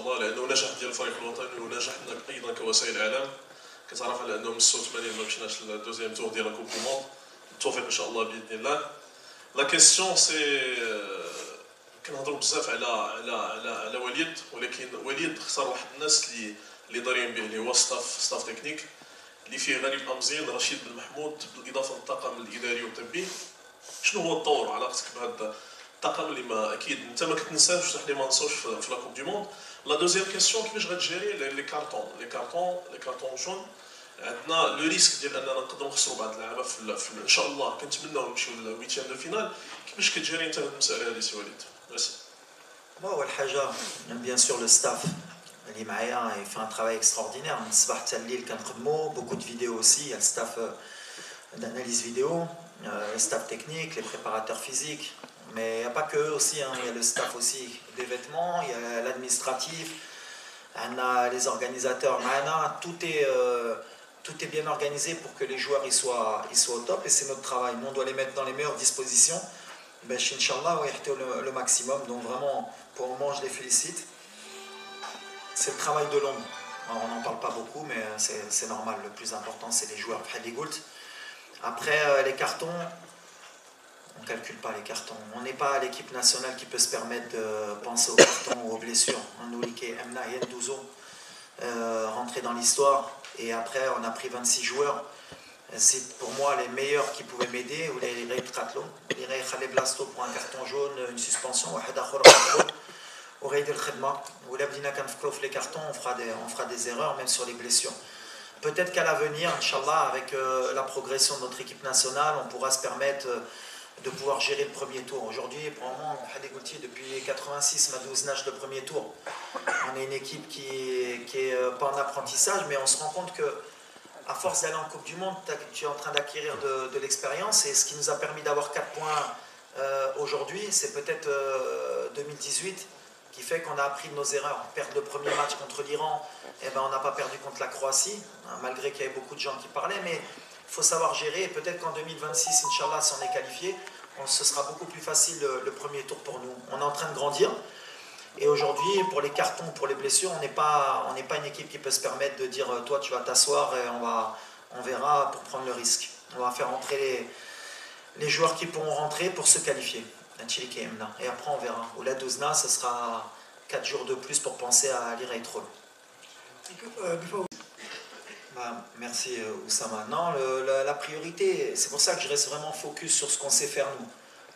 الله، لانه نجاح ديال الفريق الوطني ونجاحنا ايضا كوسائل اعلام. كتعرف على انه من 86 ما مشيناش للدوزيام تور ديال الكوب دو موند. التوفيق ان شاء الله باذن الله. لا كيسيون سي كنهضروا بزاف على وليد، ولكن وليد اختار واحد الناس اللي دارين به، اللي هو ستاف تكنيك اللي فيه غريب امزين، رشيد بن محمود، بالاضافه للطاقم الاداري والطبي. شنو هو الدور وعلاقتك بهذا الطاقم اللي ما اكيد انت ما كتنساوش وحنا ما نساوش في لا كوب دو موند؟ لا دوزيام كيسيون كيفاش غتجيري لي كارطون جون؟ عندنا لو ريسك ديال اننا نقدروا نخسروا بعض اللعابه ان شاء الله كنتمناو نمشيو للويتيام دو فينال. كيفاش كتجيري انت هذه المساله هذه سي وليد؟ ميرسي. اول حاجه بيان سور لو ستاف اللي معايا يفي ان ترافاي اكستراوردينير من الصباح حتى الليل كنخدموا بوكو دو فيديو اوسي. le staff d'analyse vidéo, le staff technique, les préparateurs physiques, mais il n'y a pas que eux aussi, hein. Il y a le staff aussi des vêtements, il y a l'administratif, on a les organisateurs, tout est bien organisé pour que les joueurs ils soient au top, et c'est notre travail. Nous on doit les mettre dans les meilleures dispositions. Ben, Inch'Allah, le maximum. Donc vraiment, pour le moment, je les félicite. C'est le travail de l'ombre. On n'en parle pas beaucoup, mais c'est normal. Le plus important, c'est les joueurs. Après, les cartons, on ne calcule pas les cartons. On n'est pas l'équipe nationale qui peut se permettre de penser aux cartons ou aux blessures. On nous dit Emna Yendouzo rentrer dans l'histoire. Et après, on a pris 26 joueurs. C'est pour moi les meilleurs qui pouvaient m'aider. Ou les Reid Katlo, les Reid Khaled Blasto pour un carton jaune, une suspension. Ou Reid El Khedma. Ou l'Abdina Kanfklof les cartons, on fera des erreurs même sur les blessures. Peut-être qu'à l'avenir, Inch'Allah, avec la progression de notre équipe nationale, on pourra se permettre de pouvoir gérer le premier tour. Aujourd'hui, pour le moment, depuis 86, Madouz nage le premier tour. On est une équipe qui est pas en apprentissage, mais on se rend compte que à force d'aller en Coupe du Monde, tu es en train d'acquérir de l'expérience, et ce qui nous a permis d'avoir 4 points aujourd'hui, c'est peut-être 2018 qui fait qu'on a appris de nos erreurs. Perdre le premier match contre l'Iran, eh ben, on n'a pas perdu contre la Croatie, hein, malgré qu'il y avait beaucoup de gens qui parlaient, mais il faut savoir gérer, et peut-être qu'en 2026, Inch'Allah, si on est qualifié, ce sera beaucoup plus facile le premier tour pour nous. On est en train de grandir. Et aujourd'hui, pour les cartons, pour les blessures, on n'est pas une équipe qui peut se permettre de dire toi tu vas t'asseoir et on verra pour prendre le risque. On va faire rentrer les joueurs qui pourront rentrer pour se qualifier. Et après on verra. Ou la Douzna, ce sera 4 jours de plus pour penser à l'Iraï Troll. Merci Oussama. Non, la priorité, c'est pour ça que je reste vraiment focus sur ce qu'on sait faire nous.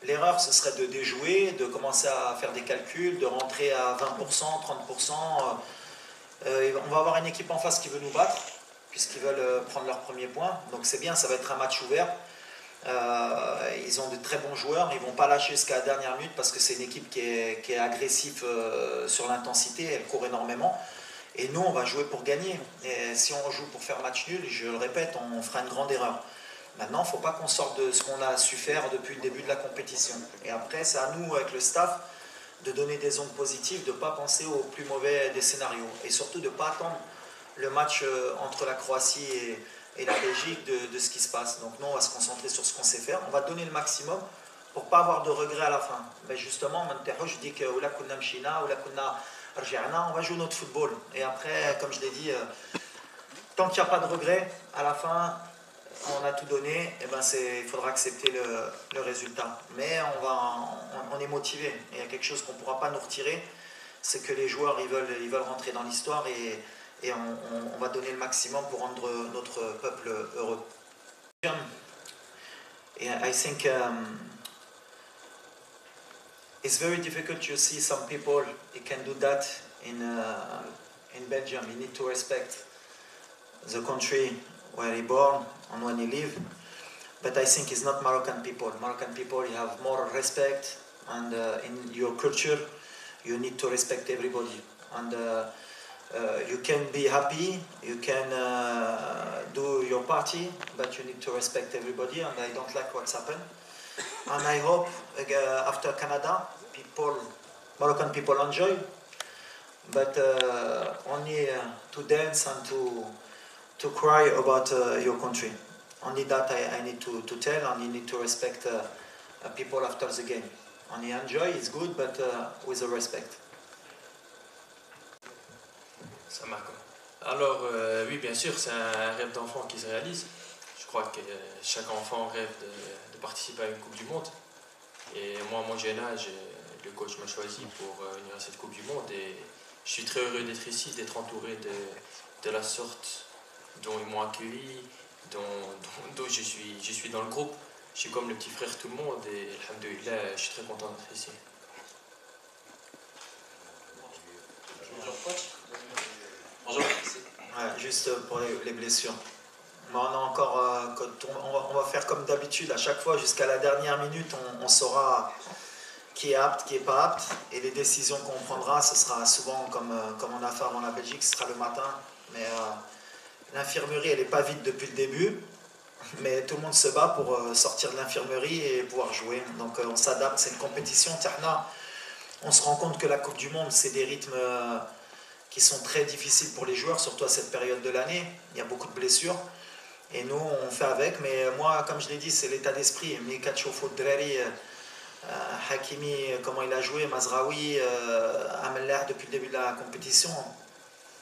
L'erreur, ce serait de déjouer, de commencer à faire des calculs, de rentrer à 20%, 30%. On va avoir une équipe en face qui veut nous battre, puisqu'ils veulent prendre leur premier point. Donc c'est bien, ça va être un match ouvert. Ils ont de très bons joueurs, ils ne vont pas lâcher jusqu'à la dernière minute, parce que c'est une équipe qui est agressive sur l'intensité, elle court énormément. Et nous, on va jouer pour gagner. Et si on joue pour faire match nul, je le répète, on fera une grande erreur. Maintenant, il ne faut pas qu'on sorte de ce qu'on a su faire depuis le début de la compétition. Et après, c'est à nous, avec le staff, de donner des ondes positives, de ne pas penser au plus mauvais des scénarios. Et surtout, de ne pas attendre le match entre la Croatie et la Belgique de ce qui se passe. Donc nous, on va se concentrer sur ce qu'on sait faire. On va donner le maximum pour ne pas avoir de regrets à la fin. Mais justement, je dis que on va jouer notre football. Et après, comme je l'ai dit, tant qu'il n'y a pas de regrets, à la fin, on a tout donné, et ben il faudra accepter le résultat. Mais on est motivé. Il y a quelque chose qu'on ne pourra pas nous retirer, c'est que les joueurs ils veulent rentrer dans l'histoire, et on va donner le maximum pour rendre notre peuple heureux. I think it's very difficult to see some people who can do that in Belgium. You need to respect the country where he born and when he live. But I think it's not Moroccan people. Moroccan people, you have more respect, and in your culture, you need to respect everybody. And you can be happy, you can do your party, but you need to respect everybody, and I don't like what's happened. And I hope after Canada, Moroccan people enjoy, but only to dance and to cry about your country. Only that I need to tell, and you need to respect people after the game. Only enjoy, it's good, but with a respect. Ça marque. Alors, oui, bien sûr, c'est un rêve d'enfant qui se réalise. Je crois que chaque enfant rêve de participer à une Coupe du Monde. Et moi, à mon jeune âge, le coach m'a choisi pour venir à cette Coupe du Monde. Et je suis très heureux d'être ici, d'être entouré de la sorte dont ils m'ont accueilli, dont je suis dans le groupe. Je suis comme le petit frère de tout le monde et alhamdoulilah, je suis très content d'être ici. Ouais, juste pour les blessures. Mais on a encore, on va faire comme d'habitude, à chaque fois jusqu'à la dernière minute, on saura qui est apte, qui n'est pas apte. Et les décisions qu'on prendra, ce sera souvent comme on a fait avant la Belgique, ce sera le matin. Mais l'infirmerie, elle n'est pas vide depuis le début. Mais tout le monde se bat pour sortir de l'infirmerie et pouvoir jouer. Donc on s'adapte, c'est une compétition. On se rend compte que la Coupe du Monde, c'est des rythmes qui sont très difficiles pour les joueurs, surtout à cette période de l'année. Il y a beaucoup de blessures. Et nous, on fait avec. Mais moi, comme je l'ai dit, c'est l'état d'esprit. Mikacho Drari, Hakimi, comment il a joué, Mazraoui, Ameller depuis le début de la compétition.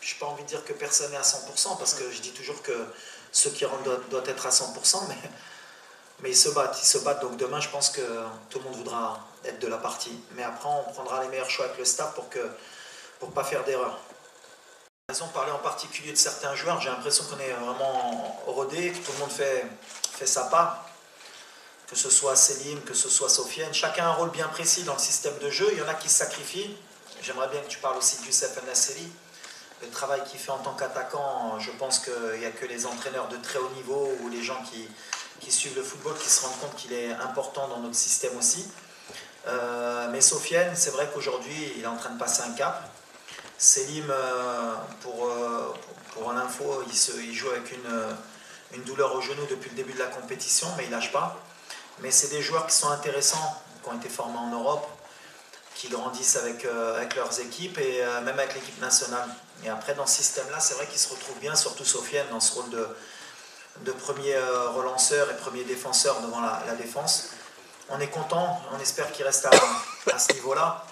Je n'ai pas envie de dire que personne n'est à 100%, parce que je dis toujours que ceux qui rentrent doivent être à 100%, mais ils se battent. Donc demain, je pense que tout le monde voudra être de la partie. Mais après, on prendra les meilleurs choix avec le staff pour ne pas faire d'erreur. Ils ont parlé en particulier de certains joueurs. J'ai l'impression qu'on est vraiment rodé, que tout le monde fait sa part. Que ce soit Selim, que ce soit Sofiane. Chacun a un rôle bien précis dans le système de jeu. Il y en a qui se sacrifient. J'aimerais bien que tu parles aussi de Youssef El-Nasseri. Le travail qu'il fait en tant qu'attaquant, je pense qu'il n'y a que les entraîneurs de très haut niveau ou les gens qui suivent le football qui se rendent compte qu'il est important dans notre système aussi. Mais Sofiane, c'est vrai qu'aujourd'hui, il est en train de passer un cap. Selim, pour l'info, il joue avec une douleur au genou depuis le début de la compétition, mais il ne lâche pas. Mais c'est des joueurs qui sont intéressants, qui ont été formés en Europe, qui grandissent avec leurs équipes et même avec l'équipe nationale. Et après, dans ce système-là, c'est vrai qu'ils se retrouvent bien, surtout Sofiane, dans ce rôle de premier relanceur et premier défenseur devant la défense. On est content, on espère qu'il reste à ce niveau-là,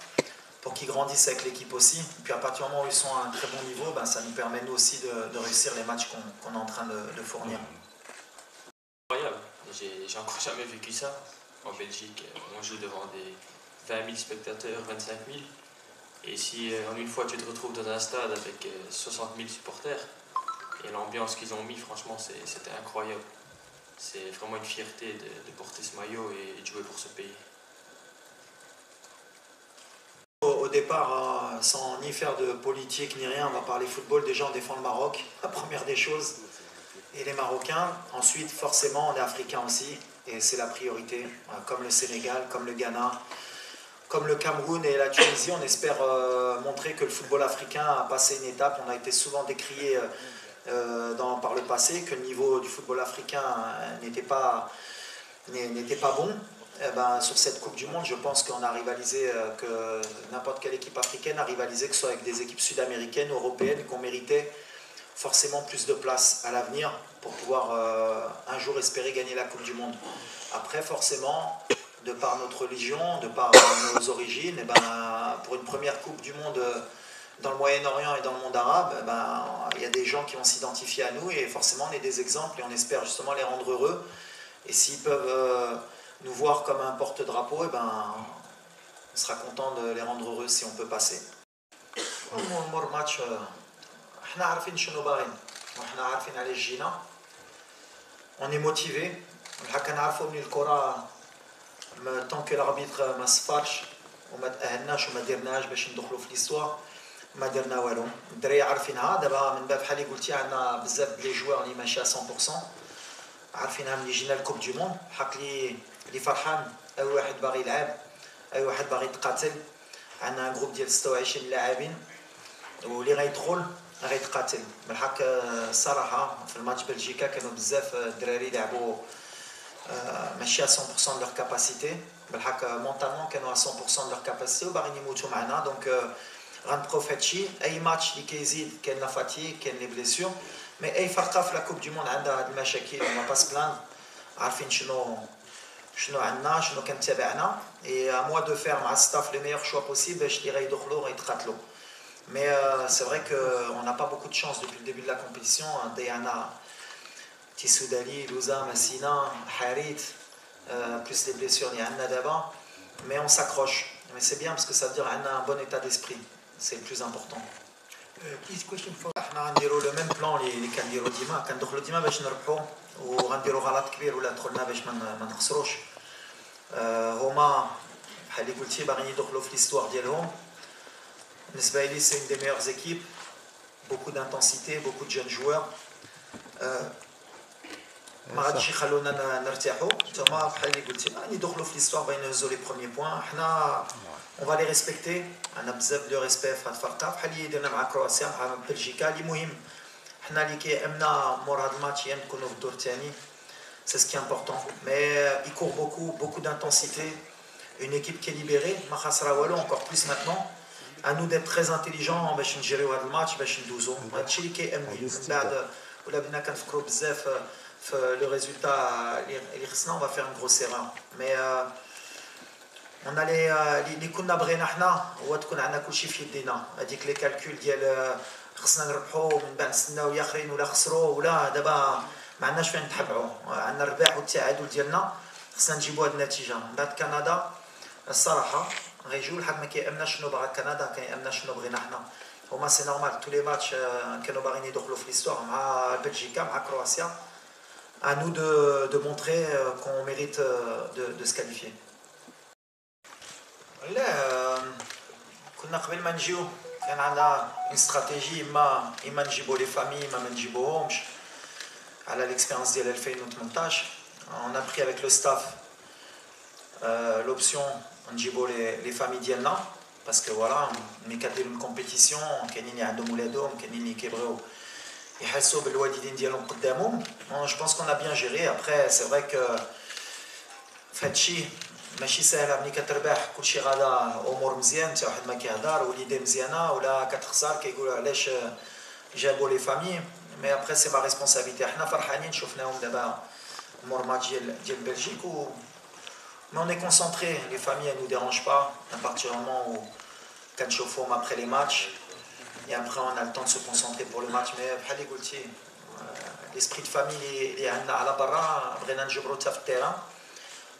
pour qu'ils grandissent avec l'équipe aussi. Et puis à partir du moment où ils sont à un très bon niveau, ben, ça nous permet nous aussi de réussir les matchs qu'on est en train de fournir. Incroyable, j'ai encore jamais vécu ça. En Belgique, on joue devant des 20 000 spectateurs, 25 000. Et si en une fois tu te retrouves dans un stade avec 60 000 supporters, et l'ambiance qu'ils ont mis, franchement, c'était incroyable. C'est vraiment une fierté de porter ce maillot et de jouer pour ce pays. Au départ, sans ni faire de politique ni rien, on va parler football. Déjà, on défend le Maroc, la première des choses, et les Marocains. Ensuite, forcément, on est africain aussi, et c'est la priorité, comme le Sénégal, comme le Ghana, comme le Cameroun et la Tunisie. On espère montrer que le football africain a passé une étape. On a été souvent décrié par le passé, que le niveau du football africain n'était pas bon. Eh ben, sur cette Coupe du Monde, je pense qu'on a rivalisé, que n'importe quelle équipe africaine a rivalisé, que ce soit avec des équipes sud-américaines, européennes, qu'on méritait forcément plus de place à l'avenir pour pouvoir un jour espérer gagner la Coupe du Monde. Après, forcément, de par notre religion, de par nos origines, eh ben, pour une première Coupe du Monde dans le Moyen-Orient et dans le monde arabe, eh ben, il y a des gens qui vont s'identifier à nous et forcément on est des exemples et on espère justement les rendre heureux. Et s'ils peuvent nous voir comme un porte-drapeau, eh ben, on sera content de les rendre heureux si on peut passer. Le match, on est motivé. Tant que l'arbitre ما صفرش وما تأهلناش وما درناش باش ندخلوا في ليستوار ما درنا والو. الدراري عارفينها دابا من باب بحال اللي قلتي عندنا بزاف لي جوار اللي ماشي 100%. عارفينها ملي جينا الكوب دو موند حق اللي فرحان اي واحد باغي يلعب اي واحد باغي يتقاتل. عندنا جروب ديال 26 لاعبين واللي غيدخل غيتقاتل بالحق. الصراحه في الماتش بلجيكا كانوا بزاف الدراري لعبوا ماشي à 100% de leur capacité. بالحق مونطالمون كانوا à 100% de leur capacité وباغيين يموتوا معنا. دونك غنبقاو في هادشي. اي ماتش اللي كيزيد كاين لا فاتيك كاين لي بليسيور. مي اي فرقه في لا كوب دو موند عندها هاد المشاكل ما باس بلان. عارفين شنو عندنا شنو كنتابعنا. اي ا موا دو فير مع الستاف لي ميور شوا بوسيبل باش اللي غيدخلوا غيتقاتلوا. Mais c'est vrai qu'on n'a pas beaucoup de chance depuis le début de la compétition. Diana, Tissoudali, Louza, Massina, Harit, plus les blessures, il y a Anna d'abord. Mais on s'accroche. Mais c'est bien parce que ça veut dire qu'on a un bon état d'esprit. C'est le plus important. Please question for احنا غنديروا لو ميم بلان اللي كنديروا ديما كندخلوا ديما باش نربحوا وغنديروا غلط كبير ولا دخلنا باش ما نخسروش هما بحال اللي قلتي باغيين يدخلوا في ليستوار ديالهم بالنسبه لي سي une des meilleures équipes beaucoup d'intensité beaucoup de jeunes joueurs ما غاديش يخلونا نرتاحوا نتوما بحال اللي قلتي باغيين يدخلوا في ليستوار باغيين يهزوا لي بروميي بوين حنا on va les respecter عندنا بزاف دو ريسبي في هاد الفرقه بحال اللي درنا مع كرواتيا مع بلجيكا اللي مهم حنا اللي كيهمنا مور هاد الماتش هي نكونوا في الدور الثاني c'est ce qui est important mais il court beaucoup d'intensité une équipe qui est libérée ما خسرا والو encore plus maintenant à nous d'être très intelligents باش نجيريو هاد الماتش باش ندوزو هادشي اللي كيهمني من بعد ولا بدنا كنفكروا بزاف في لو ريزولتا اللي خصنا on va faire une grosse erreur mais on a اللي كنا بغينا حنا هو تكون عندنا كلشي في يدينا هذيك لي كالكول ديال خصنا نربحوا من بعد نستناو يا اخرين ولا خسروا ولا دابا ما عندناش فين نتبعوا عندنا الرباح والتعادل ديالنا خصنا نجيبوا هذه النتيجه من بعد كندا الصراحه غيجيو لحد ما كيامنا شنو باغا كندا كيامنا شنو بغينا حنا هما سي نورمال تو لي ماتش كانوا باغيين يدخلوا في ليستوار مع بلجيكا مع كرواتيا à nous de montrer qu'on mérite de se qualifier. لا كنا قبل ما نجيو كان عندنا une stratégie اما نجيبوا لي فامي اما ما نجيبوهمش على l'expérience ديال 2018 on a pris avec le staff l'option نجيبوا les familles ديالنا parce que voilà ملي كديروا une compétition كاينين اللي عندهم ولادهم كاينين اللي كيبغيو يحسوا بالوالدين ديالهم قدامهم je pense qu'on a bien géré après c'est vrai que فهادشي ماشي ساهله ملي كتربح كلشي غادا امور مزيان حتى واحد ما كيهضر وليديه مزيانه ولا كتخسر كيقولوا علاش جابوا لي فامي مي ابري سي ما ريسبونسابيلتي حنا فرحانين شفناهم دابا مور ماتش ديال بلجيك و mais on est concentré les familles elles nous dérangent pas à partir du moment où كنشوفوهم après les matchs et après on a le temps de se concentrer pour le match mais بحال اللي قلتي l'esprit de famille اللي عندنا على برا بغينا نجبرو حتى في التيران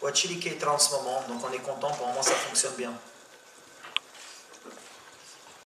وهادشي اللي كيطرا en ce moment donc on est content pour le moment ça fonctionne bien